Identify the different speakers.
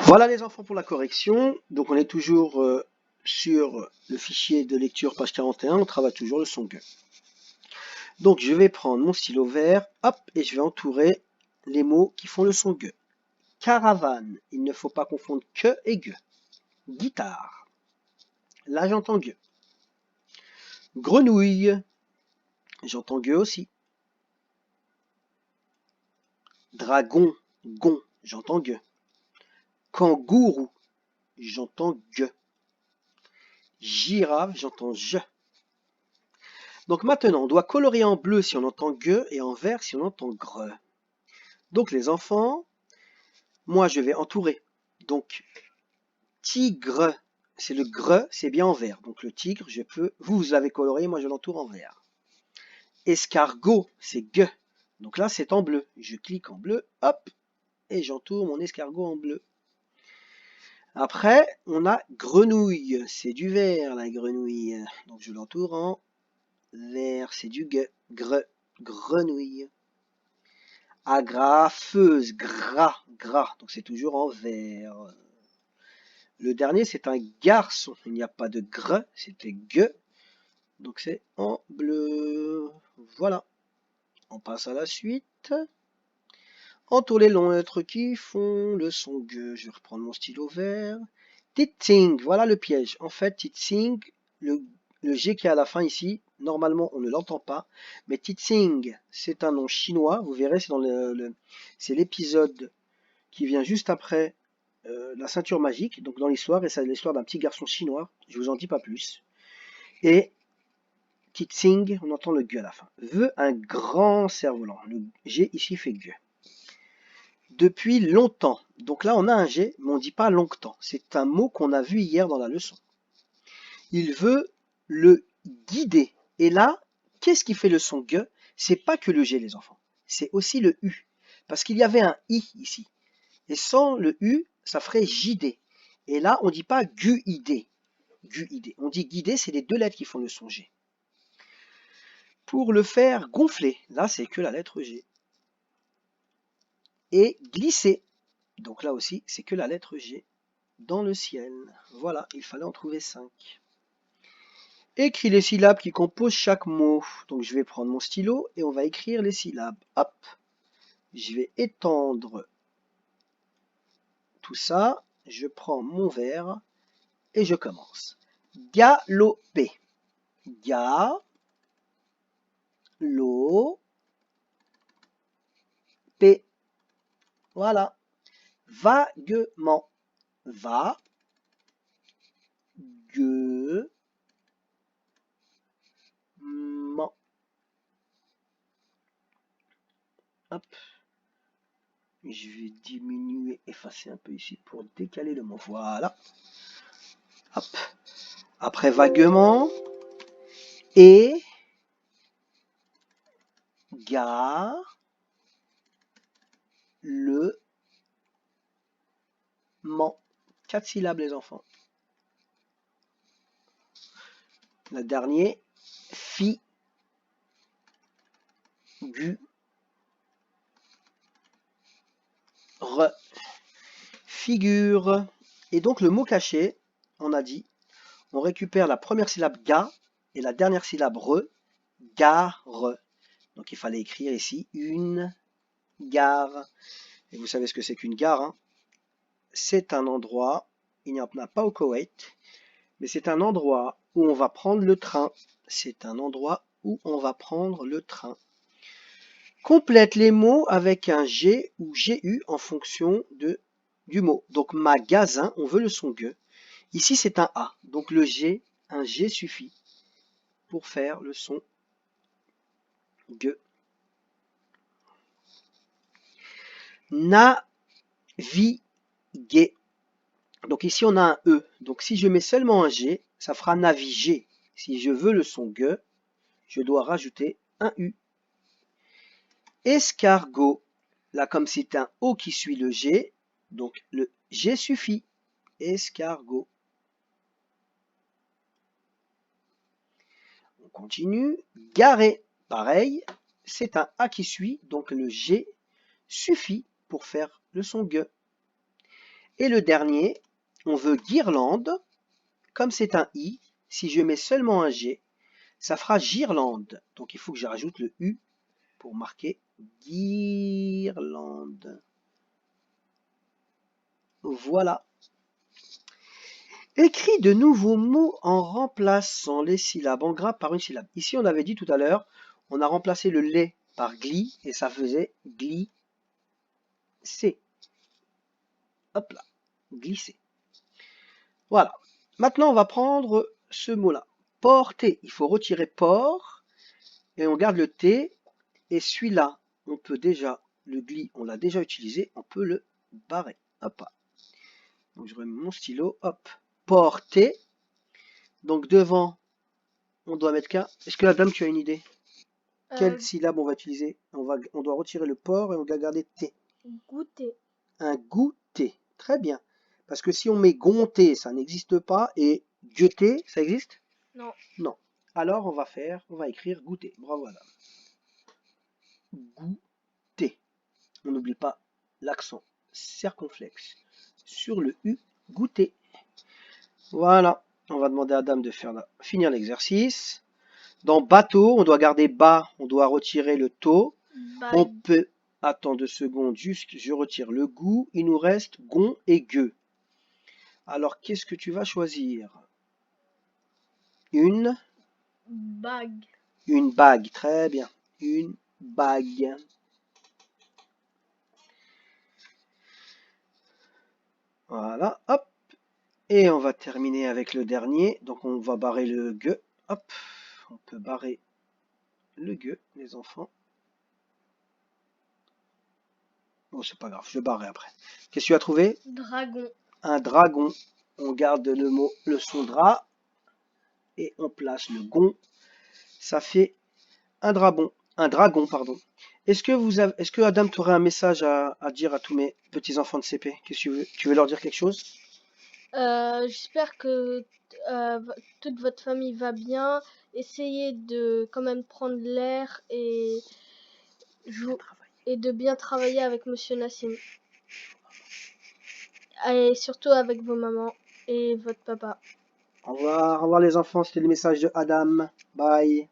Speaker 1: Voilà les enfants pour la correction. Donc on est toujours sur le fichier de lecture page 41, on travaille toujours le son gueux. Donc je vais prendre mon stylo vert, hop, et je vais entourer les mots qui font le son gueux. Caravane, il ne faut pas confondre que et gueux. Guitare, là j'entends gueux. Grenouille, j'entends gueux aussi. Dragon, gon, j'entends gueux. Kangourou, j'entends gueux. Girafe, j'entends je. Donc maintenant, on doit colorier en bleu si on entend gueux et en vert si on entend greu. Donc les enfants, moi je vais entourer. Donc tigre, c'est le greu, c'est bien en vert. Donc le tigre, je peux, vous avez coloré, moi je l'entoure en vert. Escargot, c'est gueux. Donc là c'est en bleu. Je clique en bleu, hop, et j'entoure mon escargot en bleu. Après, on a grenouille, c'est du vert la grenouille. Donc je l'entoure en vert, c'est du gueux, grenouille. Agrafeuse, gras, donc c'est toujours en vert. Le dernier, c'est un garçon, il n'y a pas de gre, c'était gueux, donc c'est en bleu. Voilà, on passe à la suite. Entoure les longs lettres qui font le son gueux. Je vais reprendre mon stylo vert. Titsing, voilà le piège. En fait, titsing, le G qui est à la fin ici, normalement on ne l'entend pas, mais Titsing, c'est un nom chinois, vous verrez, c'est dans c'est l'épisode qui vient juste après la ceinture magique, donc dans l'histoire, et c'est l'histoire d'un petit garçon chinois, je vous en dis pas plus. Et Titsing, on entend le gueux à la fin. Veut un grand cerf-volant, le G ici fait gueux. Depuis longtemps, donc là on a un G, mais on ne dit pas longtemps, c'est un mot qu'on a vu hier dans la leçon. Il veut le guider. Et là, qu'est-ce qui fait le son gueux? C'est pas que le G, les enfants. C'est aussi le U. Parce qu'il y avait un I ici. Et sans le U, ça ferait JD. Et là, on ne dit pas guidé. On dit guider, c'est les deux lettres qui font le son G. Pour le faire gonfler, là, c'est que la lettre G. Et glisser. Donc là aussi, c'est que la lettre G dans le ciel. Voilà, il fallait en trouver 5. Écris les syllabes qui composent chaque mot. Donc je vais prendre mon stylo et on va écrire les syllabes. Hop, je vais étendre tout ça. Je prends mon verre et je commence. Galoper. Ga, lo, p. Voilà. Vaguement. Va, gue, ment. Hop. Je vais diminuer, effacer un peu ici pour décaler le mot. Voilà. Hop. Après vaguement. Et, ga, le, ment. 4 syllabes les enfants. Le dernier, fi, gu, re. Figure. Et donc le mot caché, on a dit, on récupère la première syllabe ga et la dernière syllabe re, gare. Donc il fallait écrire ici une gare. Et vous savez ce que c'est qu'une gare, hein? C'est un endroit, il n'y en a pas au Koweït, mais c'est un endroit où on va prendre le train. C'est un endroit où on va prendre le train. Complète les mots avec un G ou GU en fonction du mot. Donc magasin, on veut le son gueux. Ici c'est un A, donc le G, un G suffit pour faire le son gueux. Naviguer. Donc ici on a un E. Donc si je mets seulement un G, ça fera naviguer. Si je veux le son gueux, je dois rajouter un U. Escargot. Là comme c'est un O qui suit le G, donc le G suffit. Escargot. On continue. Garer. Pareil, c'est un A qui suit, donc le G suffit pour faire le son gueux. Et le dernier, on veut guirlande. Comme c'est un I, si je mets seulement un G, ça fera girlande. Donc il faut que je rajoute le U pour marquer guirlande. Voilà. Écris de nouveaux mots en remplaçant les syllabes en gras par une syllabe. Ici, on avait dit tout à l'heure, on a remplacé le lait par gli et ça faisait glisser. Hop là, glisser. Voilà. Maintenant, on va prendre ce mot-là. Porter. Il faut retirer port et on garde le T. Et celui-là, on peut déjà, le gli, on l'a déjà utilisé, on peut le barrer. Hop. Donc je remets mon stylo, hop. Porter. Donc devant, on doit mettre qu'un. Est-ce que la dame, tu as une idée? Quelle syllabe on va utiliser? On doit retirer le port et on doit garder T.
Speaker 2: Goûter.
Speaker 1: Un goûter. Très bien. Parce que si on met gonter, ça n'existe pas. Et gueuter, ça existe?
Speaker 2: Non.
Speaker 1: Non. Alors on va écrire goûter. Bravo madame. Goûter. On n'oublie pas l'accent circonflexe sur le U. Goûter. Voilà. On va demander à dame de finir l'exercice. Dans bateau, on doit garder bas, on doit retirer le taux.
Speaker 2: Bague.
Speaker 1: On peut attendre 2 secondes, juste je retire le goût. Il nous reste gon et gueux. Alors qu'est-ce que tu vas choisir? Une
Speaker 2: bague.
Speaker 1: Une bague, très bien. Une bague. Voilà, hop. Et on va terminer avec le dernier. Donc on va barrer le gueux. Hop, on peut barrer le gueux, les enfants. Bon, c'est pas grave, je barrerai après. Qu'est-ce que tu as trouvé?
Speaker 2: Dragon.
Speaker 1: Un dragon. On garde le son dra et on place le gon. Ça fait un dragon, pardon. Est-ce que Adam, tu aurais un message à dire à tous mes petits enfants de CP? Qu'est-ce que tu veux leur dire quelque chose?
Speaker 2: J'espère que toute votre famille va bien. Essayez de quand même prendre l'air et de bien travailler avec Monsieur Nassim. Et surtout avec vos mamans et votre papa.
Speaker 1: Au revoir les enfants, c'était le message de Adam. Bye.